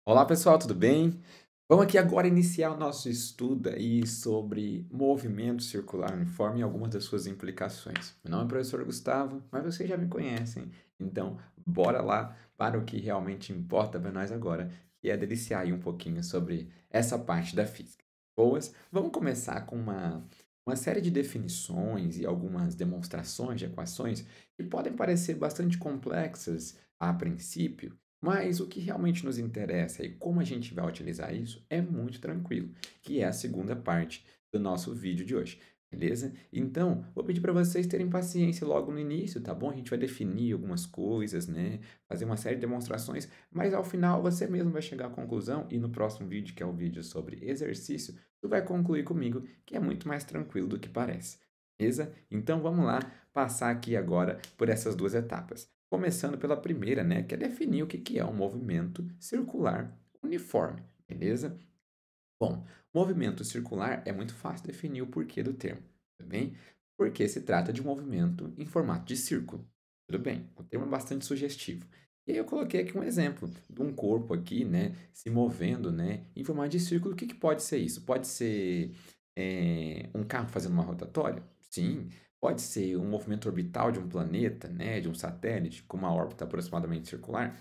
Olá pessoal, tudo bem? Vamos aqui agora iniciar o nosso estudo aí sobre movimento circular uniforme e algumas das suas implicações. Meu nome é o professor Gustavo, mas vocês já me conhecem, então bora lá para o que realmente importa para nós agora, que é deliciar aí um pouquinho sobre essa parte da física. Boas? Vamos começar com uma série de definições e algumas demonstrações de equações que podem parecer bastante complexas a princípio, mas o que realmente nos interessa e como a gente vai utilizar isso é muito tranquilo, que é a segunda parte do nosso vídeo de hoje, beleza? Então, vou pedir para vocês terem paciência logo no início, tá bom? A gente vai definir algumas coisas, né? Fazer uma série de demonstrações, mas ao final você mesmo vai chegar à conclusão e no próximo vídeo, que é o vídeo sobre exercício, tu vai concluir comigo que é muito mais tranquilo do que parece, beleza? Então vamos lá passar aqui agora por essas duas etapas. Começando pela primeira, né, que é definir o que é um movimento circular uniforme, beleza? Bom, movimento circular é muito fácil definir o porquê do termo, tudo bem? Porque se trata de um movimento em formato de círculo, tudo bem? O termo é bastante sugestivo. E aí eu coloquei aqui um exemplo de um corpo aqui, né, se movendo, né, em formato de círculo. O que pode ser isso? Pode ser um carro fazendo uma rotatória? Sim. Pode ser um movimento orbital de um planeta, né, de um satélite, com uma órbita aproximadamente circular?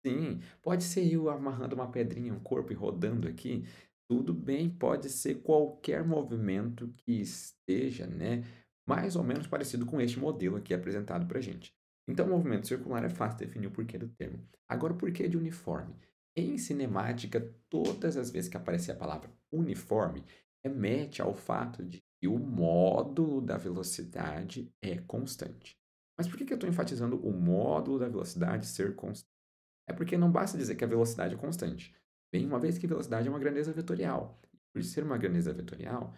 Sim. Pode ser eu amarrando uma pedrinha, um corpo e rodando aqui? Tudo bem, pode ser qualquer movimento que esteja, né, mais ou menos parecido com este modelo aqui apresentado para gente. Então, o movimento circular é fácil definir o porquê do termo. Agora, o porquê de uniforme? Em cinemática, todas as vezes que aparecer a palavra uniforme, remete ao fato de que o módulo da velocidade é constante. Mas por que eu estou enfatizando o módulo da velocidade ser constante? É porque não basta dizer que a velocidade é constante. Bem, uma vez que velocidade é uma grandeza vetorial. Por ser uma grandeza vetorial,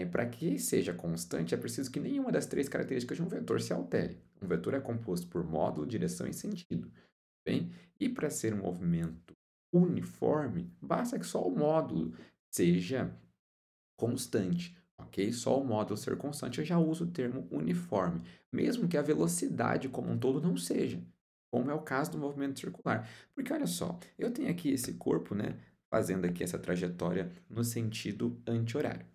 para que seja constante, é preciso que nenhuma das três características de um vetor se altere. Um vetor é composto por módulo, direção e sentido. Bem, e para ser um movimento uniforme, basta que só o módulo seja constante, ok? Só o módulo ser constante, eu já uso o termo uniforme, mesmo que a velocidade como um todo não seja, como é o caso do movimento circular. Porque olha só, eu tenho aqui esse corpo, né, fazendo aqui essa trajetória no sentido anti-horário.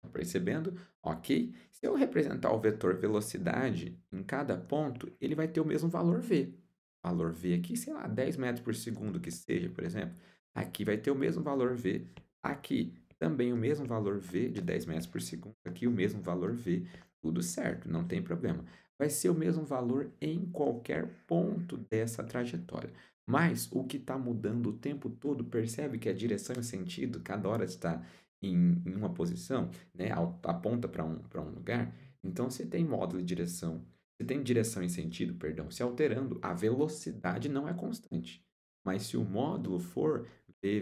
Tá percebendo? Ok? Se eu representar o vetor velocidade em cada ponto, ele vai ter o mesmo valor v. Valor v aqui, sei lá, 10 metros por segundo que seja, por exemplo. Aqui vai ter o mesmo valor v. Aqui também o mesmo valor v de 10 metros por segundo. Aqui o mesmo valor v. Tudo certo, não tem problema. Vai ser o mesmo valor em qualquer ponto dessa trajetória. Mas o que está mudando o tempo todo, percebe que a direção e o sentido, cada hora está em uma posição, né, aponta para um lugar. Então, se tem módulo de direção, se tem direção e sentido, perdão, se alterando, a velocidade não é constante. Mas se o módulo for v,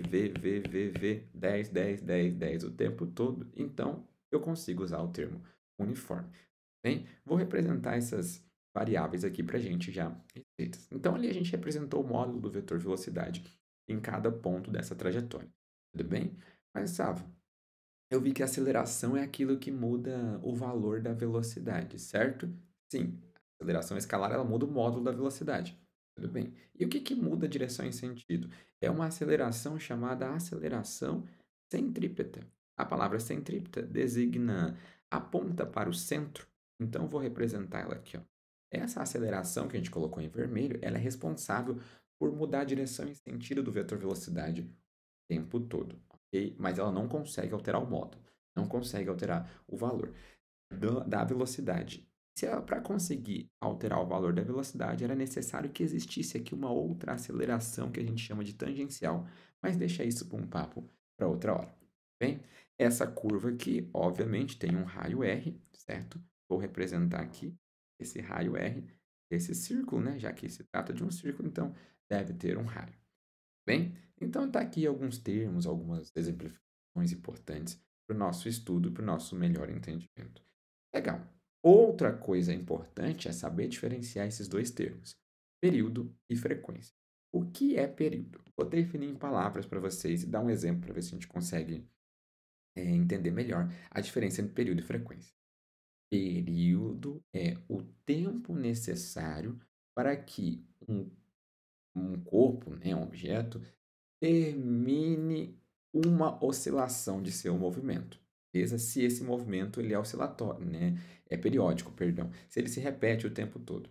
10, 10, 10, 10 o tempo todo, então eu consigo usar o termo uniforme. Bem, vou representar essas variáveis aqui para a gente já receitas. Então, ali a gente representou o módulo do vetor velocidade em cada ponto dessa trajetória. Tudo bem? Mas, Sávio, eu vi que a aceleração é aquilo que muda o valor da velocidade, certo? Sim, a aceleração escalar ela muda o módulo da velocidade. Tudo bem. E o que muda a direção e sentido? É uma aceleração chamada aceleração centrípeta. A palavra centrípeta designa, aponta para o centro. Então, vou representar ela aqui. Ó. Essa aceleração que a gente colocou em vermelho, ela é responsável por mudar a direção e sentido do vetor velocidade o tempo todo, ok? Mas ela não consegue alterar o módulo, não consegue alterar o valor da velocidade. Se para conseguir alterar o valor da velocidade, era necessário que existisse aqui uma outra aceleração que a gente chama de tangencial, mas deixa isso para um papo para outra hora. Bem, essa curva aqui, obviamente, tem um raio R, certo? Vou representar aqui esse raio R, esse círculo, né? Já que se trata de um círculo, então deve ter um raio. Bem, então está aqui alguns termos, algumas exemplificações importantes para o nosso estudo, para o nosso melhor entendimento. Legal. Outra coisa importante é saber diferenciar esses dois termos, período e frequência. O que é período? Vou definir em palavras para vocês e dar um exemplo para ver se a gente consegue entender melhor a diferença entre período e frequência. Período é o tempo necessário para que um corpo, né, um objeto, determine uma oscilação de seu movimento. Beleza? Se esse movimento ele é oscilatório, né? É periódico, perdão. Se ele se repete o tempo todo.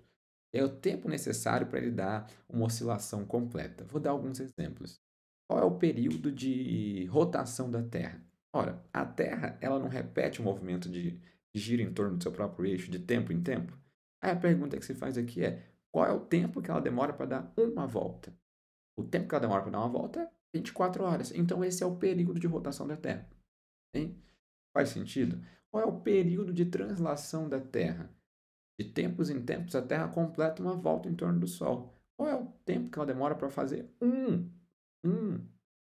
É o tempo necessário para ele dar uma oscilação completa. Vou dar alguns exemplos. Qual é o período de rotação da Terra? Ora, a Terra ela não repete o movimento de giro em torno do seu próprio eixo de tempo em tempo? Aí a pergunta que se faz aqui é: qual é o tempo que ela demora para dar uma volta? O tempo que ela demora para dar uma volta é 24 horas. Então, esse é o período de rotação da Terra. Hein? Faz sentido? Qual é o período de translação da Terra? De tempos em tempos, a Terra completa uma volta em torno do Sol. Qual é o tempo que ela demora para fazer um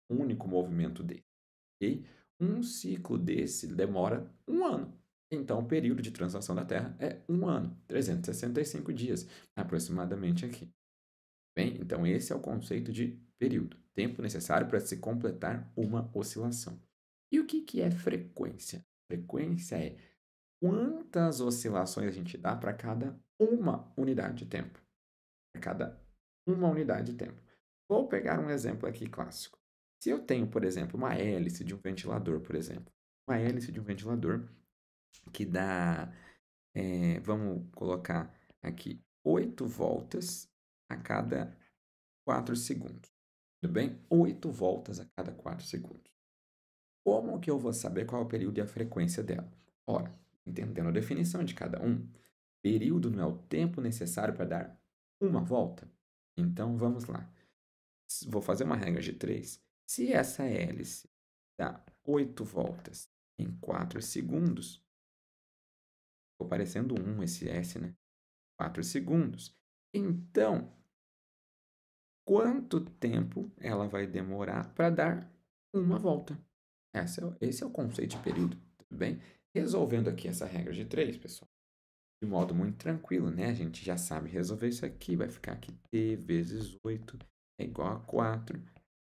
único movimento desse? Okay? Um ciclo desse demora um ano. Então, o período de translação da Terra é um ano, 365 dias, aproximadamente aqui. Bem, então esse é o conceito de período, tempo necessário para se completar uma oscilação. E o que é frequência? Frequência é quantas oscilações a gente dá para cada uma unidade de tempo. Para cada uma unidade de tempo. Vou pegar um exemplo aqui clássico. Se eu tenho, por exemplo, uma hélice de um ventilador, por exemplo, uma hélice de um ventilador que dá, vamos colocar aqui, 8 voltas a cada 4 segundos. Tudo bem? 8 voltas a cada 4 segundos. Como que eu vou saber qual é o período e a frequência dela? Ora, entendendo a definição de cada um, período não é o tempo necessário para dar uma volta? Então, vamos lá. Vou fazer uma regra de 3. Se essa hélice dá 8 voltas em 4 segundos, ficou parecendo 1 esse S, né? 4 segundos. Então, quanto tempo ela vai demorar para dar uma volta? Esse é o conceito de período, tudo bem? Resolvendo aqui essa regra de 3, pessoal, de modo muito tranquilo, né? A gente já sabe resolver isso aqui. Vai ficar aqui t vezes 8 é igual a 4.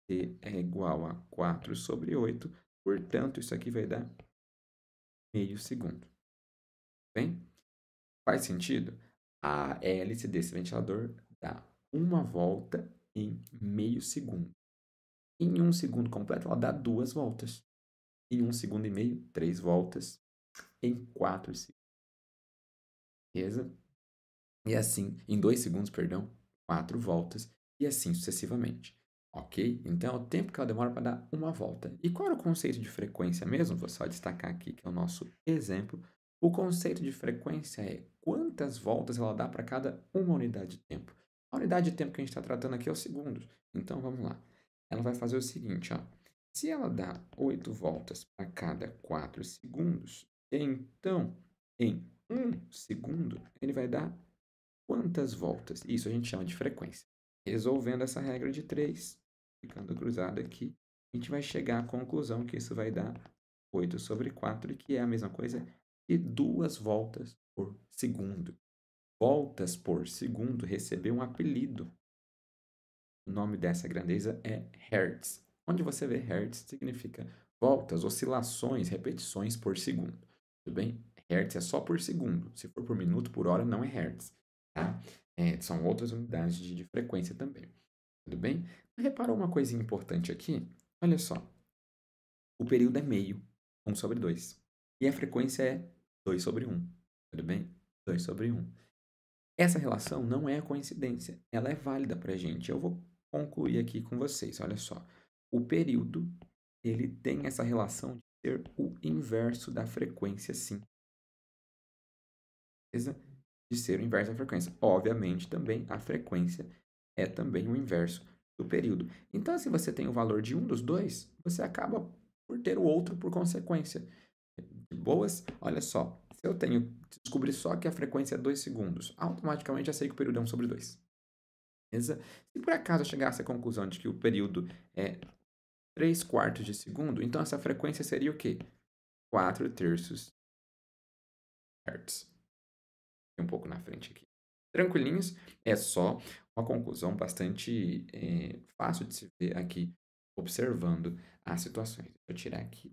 T é igual a 4 sobre 8. Portanto, isso aqui vai dar meio segundo. Bem? Faz sentido? A hélice desse ventilador dá uma volta em meio segundo. Em um segundo completo, ela dá 2 voltas. Em 1 segundo e meio, 3 voltas. Em 4 segundos. Beleza? E assim, em 2 segundos, perdão, 4 voltas. E assim sucessivamente. Ok? Então, é o tempo que ela demora para dar uma volta. E qual era o conceito de frequência mesmo? Vou só destacar aqui que é o nosso exemplo. O conceito de frequência é quantas voltas ela dá para cada uma unidade de tempo. A unidade de tempo que a gente está tratando aqui é os segundos. Então, vamos lá. Ela vai fazer o seguinte, ó. Se ela dá 8 voltas para cada 4 segundos, então, em 1 segundo, ele vai dar quantas voltas? Isso a gente chama de frequência. Resolvendo essa regra de 3, ficando cruzado aqui, a gente vai chegar à conclusão que isso vai dar 8 sobre 4, que é a mesma coisa que 2 voltas por segundo. Voltas por segundo recebeu um apelido. O nome dessa grandeza é Hertz. Onde você vê Hertz significa voltas, oscilações, repetições por segundo. Tudo bem? Hertz é só por segundo. Se for por minuto, por hora, não é Hertz. Tá? São outras unidades de frequência também. Tudo bem? Reparou uma coisinha importante aqui? Olha só. O período é meio, 1 sobre 2. E a frequência é 2 sobre 1. Tudo bem? 2 sobre 1. Essa relação não é coincidência. Ela é válida para a gente. Eu vou concluir aqui com vocês. Olha só. O período, ele tem essa relação de ser o inverso da frequência, sim. Beleza? De ser o inverso da frequência. Obviamente, também a frequência é também o inverso do período. Então, se você tem o valor de um dos dois, você acaba por ter o outro por consequência. De boas? Olha só. Se eu descobrir só que a frequência é 2 segundos, automaticamente já sei que o período é 1 sobre 2. Beleza? Se por acaso eu chegasse à conclusão de que o período é 3 quartos de segundo, então essa frequência seria o quê? 4 terços Hz. Um pouco na frente aqui. Tranquilinhos, é só uma conclusão bastante fácil de se ver aqui, observando as situações. Deixa eu tirar aqui,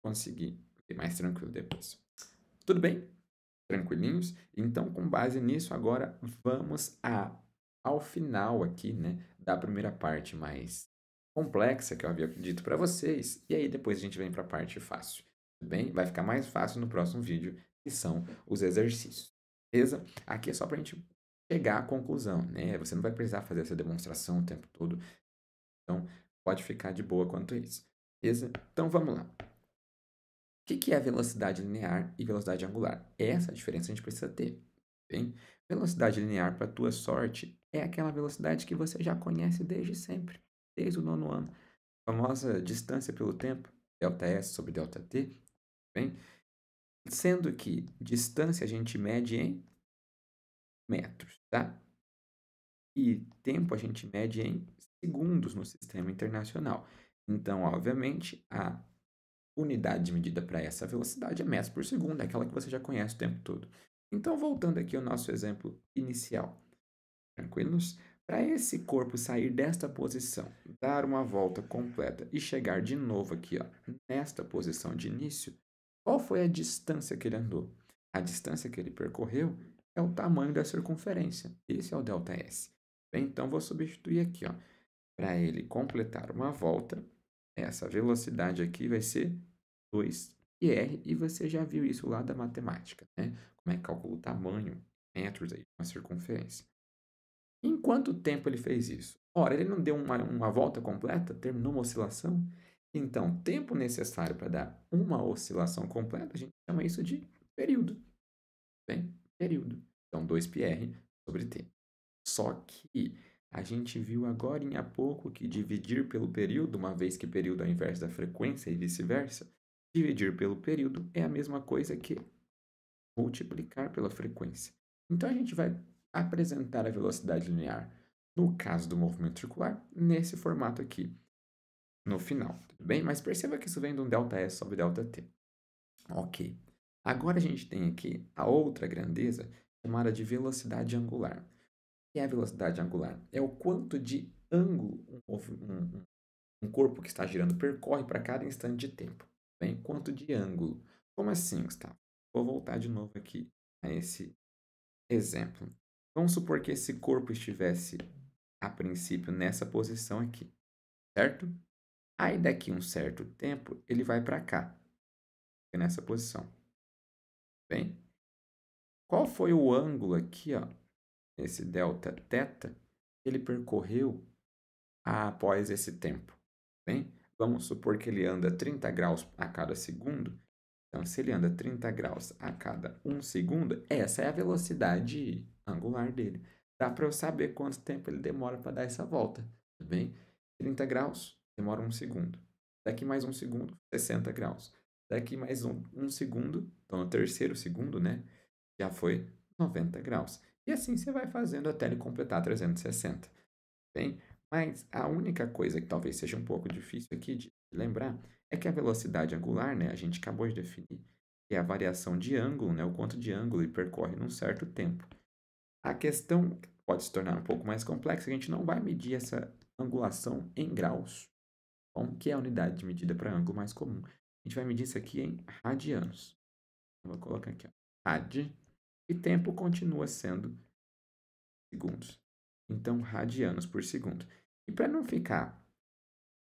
conseguir ser mais tranquilo depois. Tudo bem? Tranquilinhos? Então, com base nisso, agora vamos ao final aqui, né, da primeira parte mais complexa que eu havia dito para vocês, e aí depois a gente vem para a parte fácil, tudo bem? Vai ficar mais fácil no próximo vídeo, que são os exercícios, beleza? Aqui é só para a gente chegar à conclusão, né? Você não vai precisar fazer essa demonstração o tempo todo, então pode ficar de boa quanto a isso, beleza? Então vamos lá. O que é velocidade linear e velocidade angular? Essa diferença a gente precisa ter, bem? Velocidade linear, para a tua sorte, é aquela velocidade que você já conhece desde sempre, desde o nono ano. A famosa distância pelo tempo, ΔS sobre ΔT, bem? Sendo que distância a gente mede em metros, tá? E tempo a gente mede em segundos no sistema internacional. Então, obviamente, a unidade de medida para essa velocidade é metros por segundo, é aquela que você já conhece o tempo todo. Então, voltando aqui ao nosso exemplo inicial, tranquilos? Para esse corpo sair desta posição, dar uma volta completa e chegar de novo aqui, ó, nesta posição de início, qual foi a distância que ele andou? A distância que ele percorreu é o tamanho da circunferência. Esse é o ΔS. Bem, então, vou substituir aqui, ó, para ele completar uma volta, essa velocidade aqui vai ser 2πr, e você já viu isso lá da matemática, né? Como é que calcula o tamanho, metros aí, de uma circunferência. Em quanto tempo ele fez isso? Ora, ele não deu uma volta completa, terminou uma oscilação? Então, tempo necessário para dar uma oscilação completa, a gente chama isso de período. Bem, período. Então, 2πr sobre t. Só que a gente viu agora há pouco que dividir pelo período, uma vez que período é o inverso da frequência e vice-versa, dividir pelo período é a mesma coisa que multiplicar pela frequência. Então, a gente vai apresentar a velocidade linear, no caso do movimento circular, nesse formato aqui, no final, tudo bem? Mas perceba que isso vem de um ΔS sobre ΔT. Ok. Agora a gente tem aqui a outra grandeza, chamada de velocidade angular. O que é a velocidade angular? É o quanto de ângulo um corpo que está girando percorre para cada instante de tempo. Bem, quanto de ângulo. Como assim, Gustavo? Vou voltar de novo aqui a esse exemplo. Vamos supor que esse corpo estivesse, a princípio, nessa posição aqui, certo? Aí, daqui um certo tempo, ele vai para cá, nessa posição. Bem, qual foi o ângulo aqui, ó, esse delta θ, que ele percorreu após esse tempo? Bem, vamos supor que ele anda 30 graus a cada segundo. Então, se ele anda 30 graus a cada 1 segundo, essa é a velocidade angular dele. Dá para eu saber quanto tempo ele demora para dar essa volta, tudo bem? 30 graus, demora 1 segundo. Daqui mais 1 segundo, 60 graus. Daqui mais um segundo, então no terceiro segundo, né? Já foi 90 graus. E assim você vai fazendo até ele completar 360. Bem, mas a única coisa que talvez seja um pouco difícil aqui de lembrar é que a velocidade angular, né, a gente acabou de definir, que é a variação de ângulo, né, o quanto de ângulo ele percorre num certo tempo. A questão pode se tornar um pouco mais complexa, a gente não vai medir essa angulação em graus, bom, que é a unidade de medida para ângulo mais comum. A gente vai medir isso aqui em radianos. Vou colocar aqui, ó, rad, e tempo continua sendo segundos. Então, radianos por segundo. E para não ficar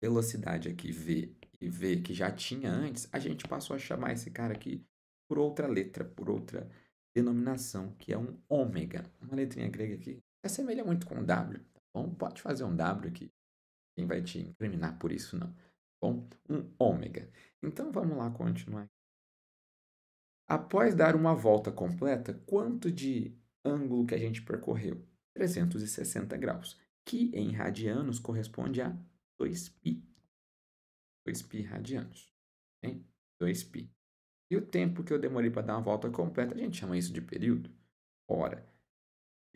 velocidade aqui V e V que já tinha antes, a gente passou a chamar esse cara aqui por outra letra, por outra denominação, que é um ômega. Uma letrinha grega aqui. Se assemelha muito com um W, tá bom? Pode fazer um W aqui. Quem vai te incriminar por isso, não. Tá bom? Um ômega. Então, vamos lá continuar. Após dar uma volta completa, quanto de ângulo que a gente percorreu? 360 graus, que em radianos corresponde a 2π. 2π radianos. Hein? 2π. E o tempo que eu demorei para dar uma volta completa, a gente chama isso de período? Ora,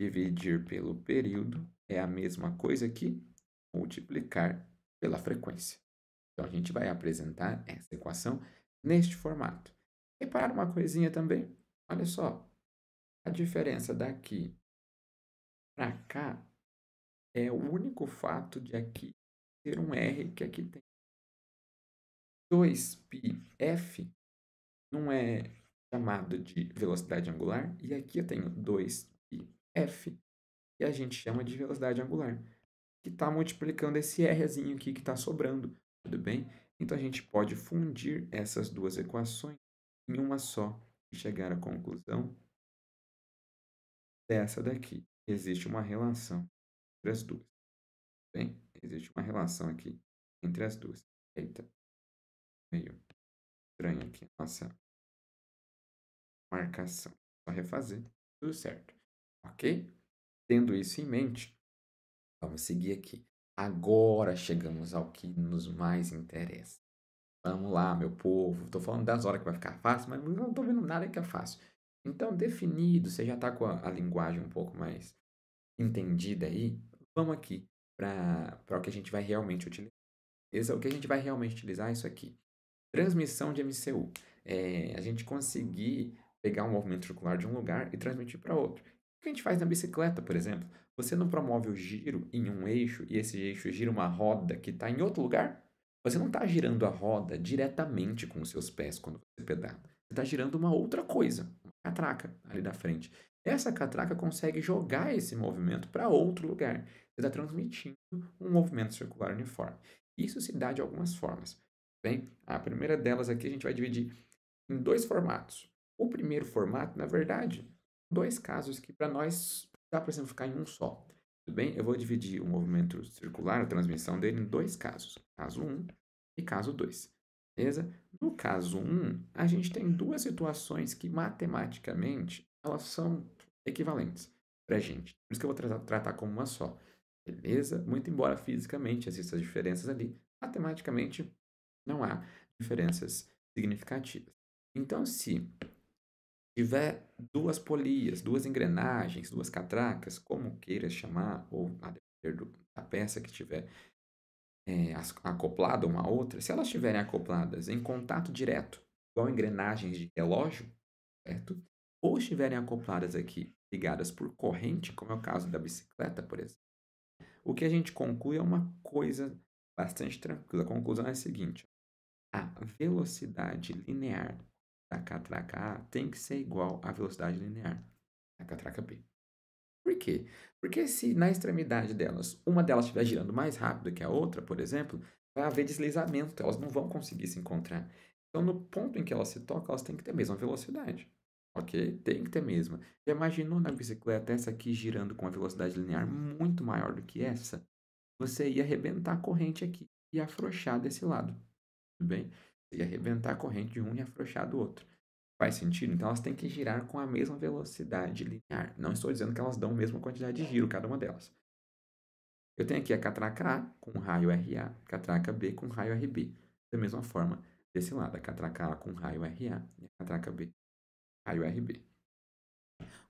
dividir pelo período é a mesma coisa que multiplicar pela frequência. Então, a gente vai apresentar essa equação neste formato. Repara uma coisinha também. Olha só, a diferença daqui para cá é o único fato de aqui ter um R que aqui tem 2πf, não é chamado de velocidade angular, e aqui eu tenho 2πf, que a gente chama de velocidade angular. que está multiplicando esse Rzinho aqui que está sobrando, tudo bem? Então, a gente pode fundir essas duas equações em uma só e chegar à conclusão dessa daqui. Existe uma relação entre as duas, bem? Existe uma relação aqui entre as duas. Eita, meio estranho aqui a nossa marcação. Só refazer, tudo certo, ok? Tendo isso em mente, vamos seguir aqui. Agora chegamos ao que nos mais interessa. Vamos lá, meu povo. Tô falando das horas que vai ficar fácil, mas não tô vendo nada que é fácil. Então, definido, você já tá com a linguagem um pouco mais entendida aí, vamos aqui para o que a gente vai realmente utilizar. O que a gente vai realmente utilizar é isso aqui. Transmissão de MCU. A gente conseguir pegar um movimento circular de um lugar e transmitir para outro. O que a gente faz na bicicleta, por exemplo? Você não promove o giro em um eixo e esse eixo gira uma roda que está em outro lugar? Você não está girando a roda diretamente com os seus pés quando você pedala. Você está girando uma outra coisa, uma catraca ali da frente. Essa catraca consegue jogar esse movimento para outro lugar. Você está transmitindo um movimento circular uniforme. Isso se dá de algumas formas. Bem, a primeira delas aqui a gente vai dividir em dois formatos. O primeiro formato, na verdade, dois casos que para nós dá para simplificar em um só. Tudo bem? Eu vou dividir o movimento circular, a transmissão dele, em dois casos. Caso 1 e caso 2. Beleza? No caso 1, a gente tem duas situações que matematicamente elas são equivalentes para a gente. Por isso que eu vou tratar como uma só. Beleza? Muito embora fisicamente existam diferenças ali, matematicamente não há diferenças significativas. Então, se tiver duas polias, duas engrenagens, duas catracas, como queira chamar, ou a depender da peça que tiver acoplada uma à outra, se elas estiverem acopladas em contato direto, igual engrenagens de relógio, certo? Ou estiverem acopladas aqui, ligadas por corrente, como é o caso da bicicleta, por exemplo, o que a gente conclui é uma coisa bastante tranquila. A conclusão é a seguinte: a velocidade linear da catraca A tem que ser igual à velocidade linear da catraca B. Por quê? Porque se na extremidade delas, uma delas estiver girando mais rápido que a outra, por exemplo, vai haver deslizamento, elas não vão conseguir se encontrar. Então, no ponto em que elas se tocam, elas têm que ter a mesma velocidade. Ok? Tem que ter a mesma. Já imaginou na bicicleta essa aqui girando com a velocidade linear muito maior do que essa? Você ia arrebentar a corrente aqui e afrouxar desse lado. Tudo bem? Você ia arrebentar a corrente de um e afrouxar do outro. Faz sentido? Então elas têm que girar com a mesma velocidade linear. Não estou dizendo que elas dão a mesma quantidade de giro, cada uma delas. Eu tenho aqui a catraca A com raio RA, catraca B com raio RB. Da mesma forma, desse lado, a catraca A com raio RA e a catraca B raio RB.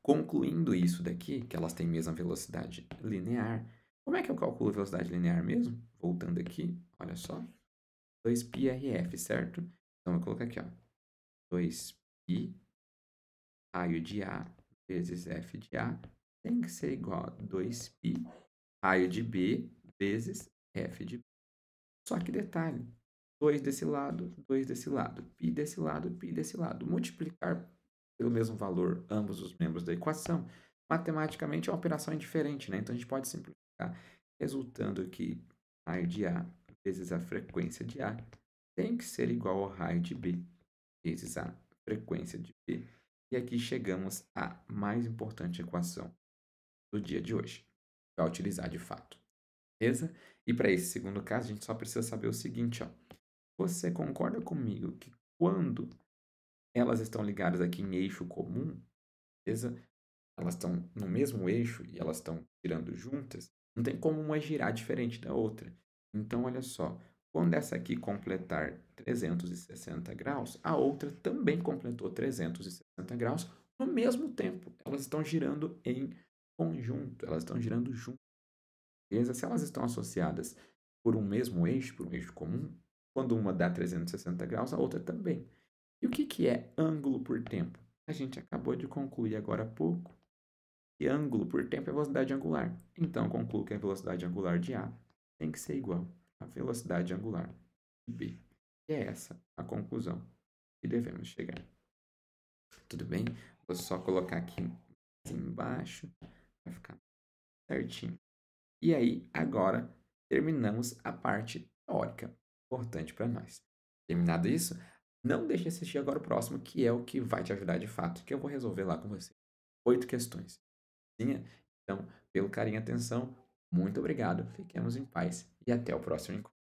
Concluindo isso daqui, que elas têm a mesma velocidade linear, como é que eu calculo a velocidade linear mesmo? Voltando aqui, olha só. 2πrf, certo? Então, eu vou colocar aqui, ó. 2π raio de A vezes f de A tem que ser igual a 2π raio de B vezes f de B. Só que detalhe, 2 desse lado, 2 desse lado, π desse lado, π desse lado. Multiplicar pelo mesmo valor ambos os membros da equação, matematicamente é uma operação indiferente, né? Então, a gente pode simplificar, resultando que raio de A vezes a frequência de A tem que ser igual ao raio de B vezes a frequência de B. E aqui chegamos à mais importante equação do dia de hoje, para utilizar de fato. Beleza? E para esse segundo caso, a gente só precisa saber o seguinte, ó. Você concorda comigo que quando elas estão ligadas aqui em eixo comum, beleza? Elas estão no mesmo eixo e elas estão girando juntas, não tem como uma girar diferente da outra. Então, olha só, quando essa aqui completar 360 graus, a outra também completou 360 graus no mesmo tempo. Elas estão girando em conjunto, elas estão girando juntas. Beleza? Se elas estão associadas por um mesmo eixo, por um eixo comum, quando uma dá 360 graus, a outra também. E o que é ângulo por tempo? A gente acabou de concluir agora há pouco. E ângulo por tempo é velocidade angular. Então, concluo que a velocidade angular de A tem que ser igual à velocidade angular de B. E é essa a conclusão que devemos chegar. Tudo bem? Vou só colocar aqui embaixo para ficar certinho. E aí, agora, terminamos a parte teórica, importante para nós. Terminado isso, não deixe de assistir agora o próximo, que é o que vai te ajudar de fato, que eu vou resolver lá com você. 8 questões. Sim? Então, pelo carinho e atenção, muito obrigado, fiquemos em paz e até o próximo encontro.